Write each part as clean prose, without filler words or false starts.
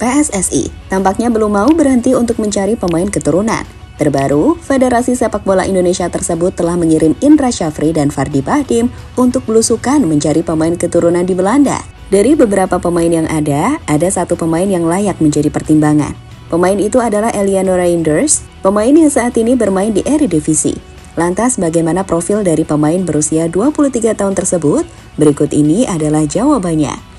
PSSI tampaknya belum mau berhenti untuk mencari pemain keturunan. Terbaru, Federasi Sepak Bola Indonesia tersebut telah mengirim Indra Syafri dan Fardi Bahdim untuk belusukan mencari pemain keturunan di Belanda. Dari beberapa pemain yang ada satu pemain yang layak menjadi pertimbangan. Pemain itu adalah Eliano Reinders, pemain yang saat ini bermain di Eredivisie. Lantas, bagaimana profil dari pemain berusia 23 tahun tersebut? Berikut ini adalah jawabannya.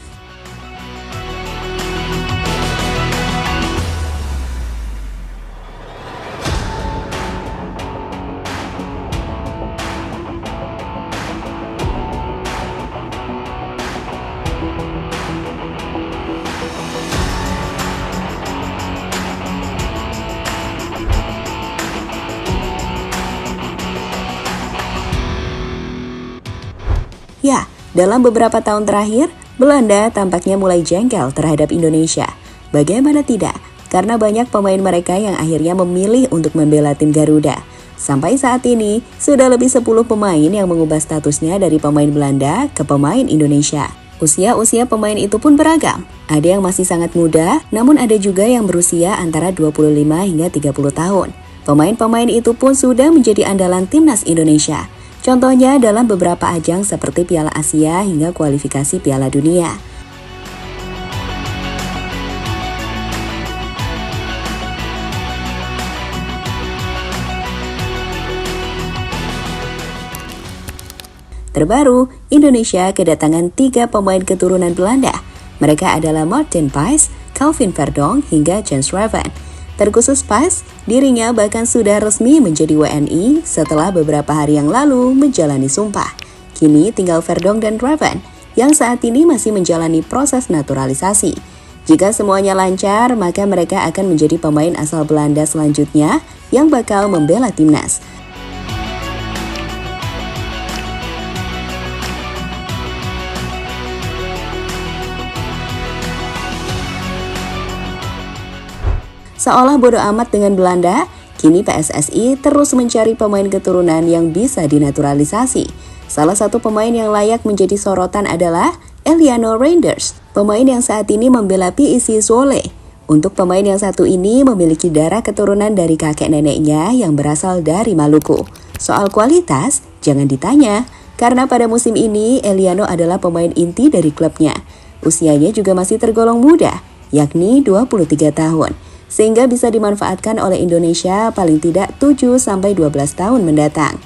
Ya, dalam beberapa tahun terakhir, Belanda tampaknya mulai jengkel terhadap Indonesia. Bagaimana tidak? Karena banyak pemain mereka yang akhirnya memilih untuk membela tim Garuda. Sampai saat ini, sudah lebih 10 pemain yang mengubah statusnya dari pemain Belanda ke pemain Indonesia. Usia pemain itu pun beragam. Ada yang masih sangat muda, namun ada juga yang berusia antara 25 hingga 30 tahun. Pemain-pemain itu pun sudah menjadi andalan timnas Indonesia. Contohnya dalam beberapa ajang seperti Piala Asia hingga kualifikasi Piala Dunia. Terbaru, Indonesia kedatangan 3 pemain keturunan Belanda. Mereka adalah Martin Pais, Calvin Verdonk, hingga Jens Raven. Terkhusus Pais, dirinya bahkan sudah resmi menjadi WNI setelah beberapa hari yang lalu menjalani sumpah. Kini tinggal Verdonk dan Raven yang saat ini masih menjalani proses naturalisasi. Jika semuanya lancar, maka mereka akan menjadi pemain asal Belanda selanjutnya yang bakal membela timnas. Seolah bodo amat dengan Belanda, kini PSSI terus mencari pemain keturunan yang bisa dinaturalisasi. Salah satu pemain yang layak menjadi sorotan adalah Eliano Reinders, pemain yang saat ini membela PSIS Zwolle. Untuk pemain yang satu ini memiliki darah keturunan dari kakek neneknya yang berasal dari Maluku. Soal kualitas, jangan ditanya, karena pada musim ini Eliano adalah pemain inti dari klubnya. Usianya juga masih tergolong muda, yakni 23 tahun. Sehingga bisa dimanfaatkan oleh Indonesia paling tidak 7-12 tahun mendatang.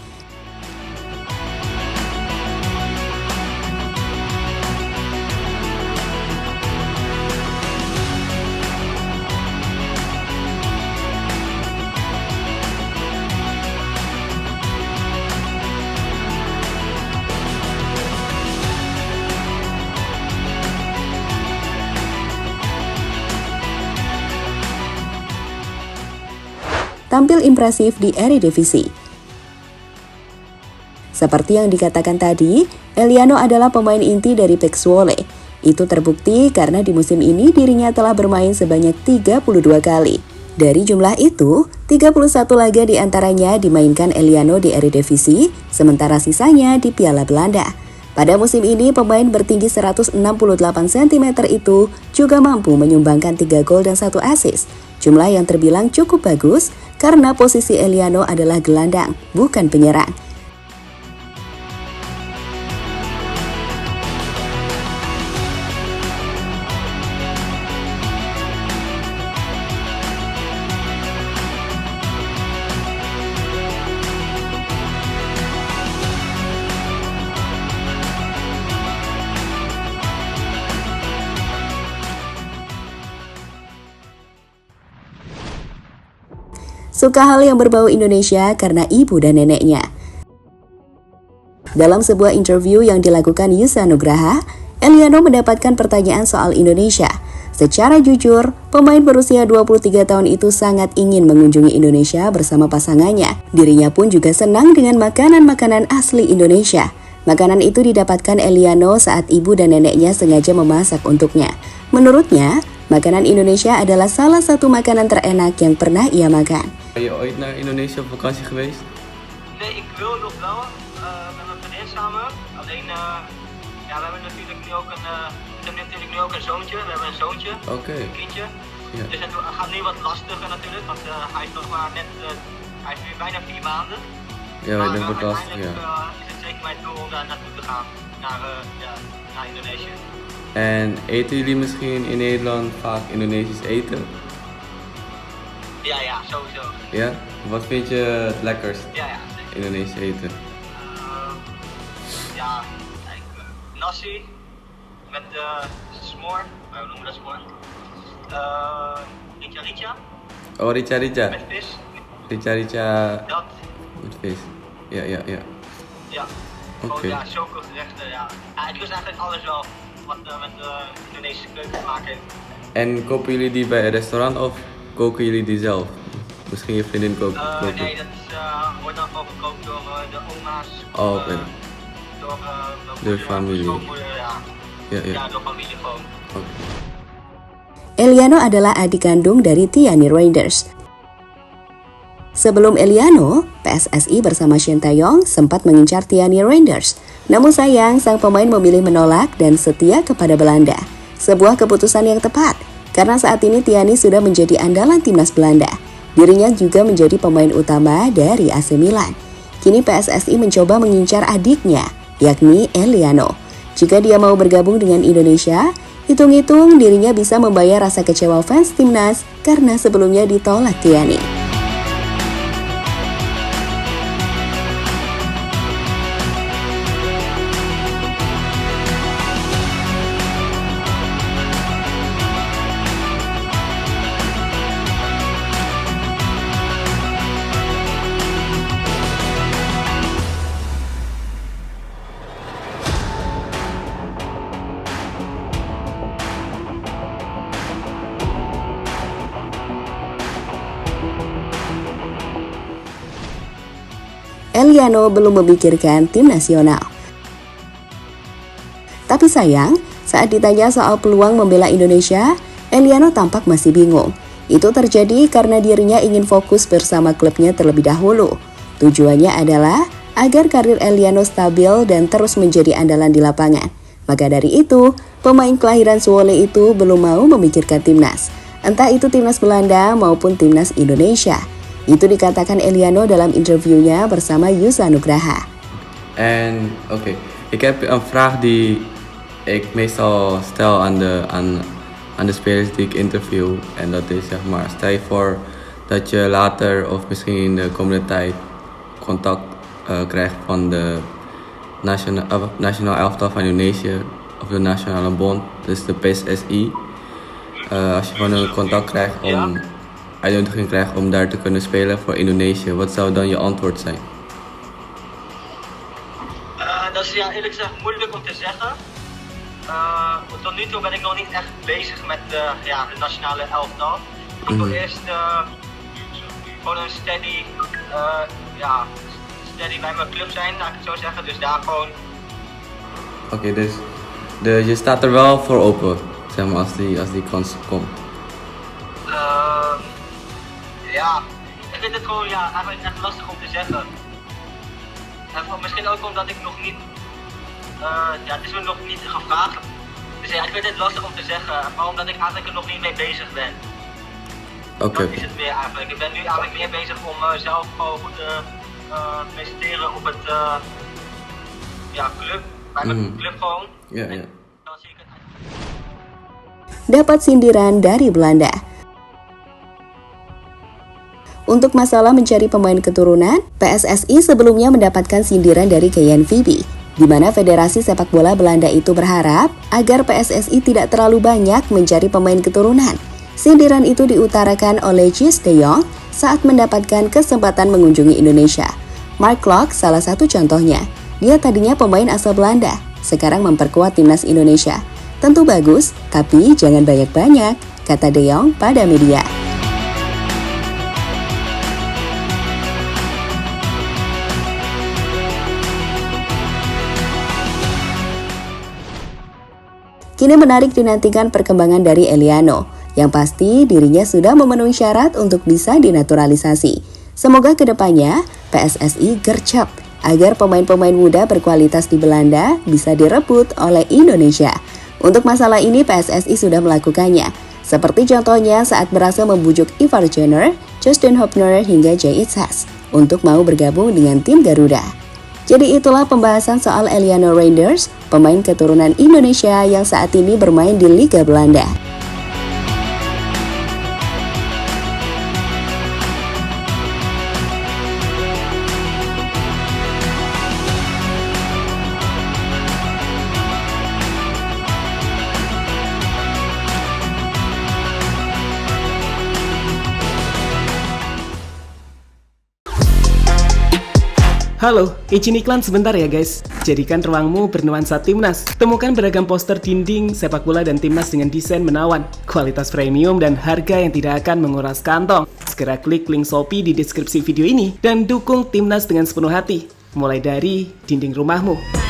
Tampil impresif di Eredivisie. Seperti yang dikatakan tadi, Eliano adalah pemain inti dari PSIS Zwolle. Itu terbukti karena di musim ini dirinya telah bermain sebanyak 32 kali. Dari jumlah itu, 31 laga diantaranya dimainkan Eliano di Eredivisie, sementara sisanya di Piala Belanda. Pada musim ini, pemain bertinggi 168 cm itu juga mampu menyumbangkan 3 gol dan 1 assist. Jumlah yang terbilang cukup bagus karena posisi Eliano adalah gelandang, bukan penyerang. Suka hal yang berbau Indonesia karena ibu dan neneknya. Dalam sebuah interview yang dilakukan Yusa Nugraha, Eliano mendapatkan pertanyaan soal Indonesia. Secara jujur, pemain berusia 23 tahun itu sangat ingin mengunjungi Indonesia bersama pasangannya. Dirinya pun juga senang dengan makanan-makanan asli Indonesia. Makanan itu didapatkan Eliano saat ibu dan neneknya sengaja memasak untuknya. Menurutnya, makanan Indonesia adalah salah satu makanan terenak yang pernah ia makan. Ben je ooit naar Indonesië op vakantie geweest? Nee, ik wil nog wel met mijn vriendin samen. Alleen Ja, we hebben natuurlijk nu ook een zoontje. We hebben een zoontje, Oké. een kindje. Ja. Dus het gaat nu wat lastiger natuurlijk, want hij is nog maar net, hij is nu bijna 4 maanden. Ja, Maar dat wordt lastig, uiteindelijk ja. is het zeker mijn doel om daar naartoe te gaan, naar Indonesië. En eten jullie misschien in Nederland vaak Indonesisch eten? Ja, sowieso. Ja? Wat vind je het lekkerst Ja, zeker. Indonesisch eten? Ja, kijk, nasi met smoor, hoe noemen we dat smoor? Richa Oh, rica-rica. met vis, Rica-rica dat, met vis. Ja. ja. Oké. Gewoon, ja, zulke gerechten, ja. Ik lust eigenlijk alles wel wat met de Indonesische keuken te maken heeft. En kopen jullie die bij een restaurant of koken jullie die zelf? Misschien je vriendin koken? Nee, dat is, wordt dan gewoon gekookt door de oma's, Oh, oké. door De familie. schoonmoeder, Ja. ja, door familie gewoon. Oké. Eliano adalah adik kandung dari Tiani Reinders. Sebelum Eliano, PSSI bersama Shin Taeyong sempat mengincar Tiani Reinders. Namun sayang, sang pemain memilih menolak dan setia kepada Belanda. Sebuah keputusan yang tepat, karena saat ini Tiani sudah menjadi andalan timnas Belanda. Dirinya juga menjadi pemain utama dari AC Milan. Kini PSSI mencoba mengincar adiknya, yakni Eliano. Jika dia mau bergabung dengan Indonesia, hitung-hitung dirinya bisa membayar rasa kecewa fans timnas karena sebelumnya ditolak Tiani. Eliano belum memikirkan tim nasional. Tapi sayang, saat ditanya soal peluang membela Indonesia, Eliano tampak masih bingung. Itu terjadi karena dirinya ingin fokus bersama klubnya terlebih dahulu. Tujuannya adalah agar karir Eliano stabil dan terus menjadi andalan di lapangan. Maka dari itu, pemain kelahiran Zwolle itu belum mau memikirkan timnas. Entah itu timnas Belanda maupun timnas Indonesia. Itu dikatakan Eliano dalam interviewnya bersama Yusa Nugraha. En oké, ik heb een vraag die ik meestal stel aan de spelers die ik interview. En dat is zeg maar, stel je voor dat je later of misschien in de komende tijd contact krijgt van de nationaal elftal van Indonesië of de Nationale Bond, dus de PSSI. Als je van hun contact krijgt om uitnodiging krijgt om daar te kunnen spelen voor Indonesië, wat zou dan je antwoord zijn? Dat is eerlijk gezegd moeilijk om te zeggen. Tot nu toe ben ik nog niet echt bezig met de nationale elftal. Ik wil eerst gewoon een steady bij mijn club zijn, laat ik het zo zeggen. Dus daar gewoon. Oké, dus je staat er wel voor open, zeg maar, als die kans komt. Ik vind het gewoon eigenlijk echt lastig om te zeggen. Misschien ook omdat ik nog niet, het is me nog niet gevraagd. Dus ja, ik vind het lastig om te zeggen, maar omdat ik eigenlijk er nog niet mee bezig ben. Oké. Dat is het meer eigenlijk. Ik ben nu eigenlijk meer bezig om mezelf gewoon goed te presenteren op het club, bij mijn club gewoon. Ja. Dan zie ik het. Dapat sindiran dari Belanda. Untuk masalah mencari pemain keturunan, PSSI sebelumnya mendapatkan sindiran dari KNVB, di mana Federasi Sepak Bola Belanda itu berharap agar PSSI tidak terlalu banyak mencari pemain keturunan. Sindiran itu diutarakan oleh Jis de Jong saat mendapatkan kesempatan mengunjungi Indonesia. Mark Klok salah satu contohnya. Dia tadinya pemain asal Belanda, sekarang memperkuat timnas Indonesia. Tentu bagus, tapi jangan banyak-banyak, kata de Jong pada media. Kini menarik dinantikan perkembangan dari Eliano, yang pasti dirinya sudah memenuhi syarat untuk bisa dinaturalisasi. Semoga kedepannya PSSI gercep agar pemain-pemain muda berkualitas di Belanda bisa direbut oleh Indonesia. Untuk masalah ini PSSI sudah melakukannya, seperti contohnya saat berhasil membujuk Ivar Jenner, Justin Hubner hingga Jay Itzhak untuk mau bergabung dengan tim Garuda. Jadi itulah pembahasan soal Eliano Reinders, pemain keturunan Indonesia yang saat ini bermain di Liga Belanda. Halo, izin iklan sebentar ya guys. Jadikan ruangmu bernuansa Timnas. Temukan beragam poster dinding, sepak bola dan Timnas dengan desain menawan, kualitas premium dan harga yang tidak akan menguras kantong. Segera klik link Shopee di deskripsi video ini dan dukung Timnas dengan sepenuh hati. Mulai dari dinding rumahmu.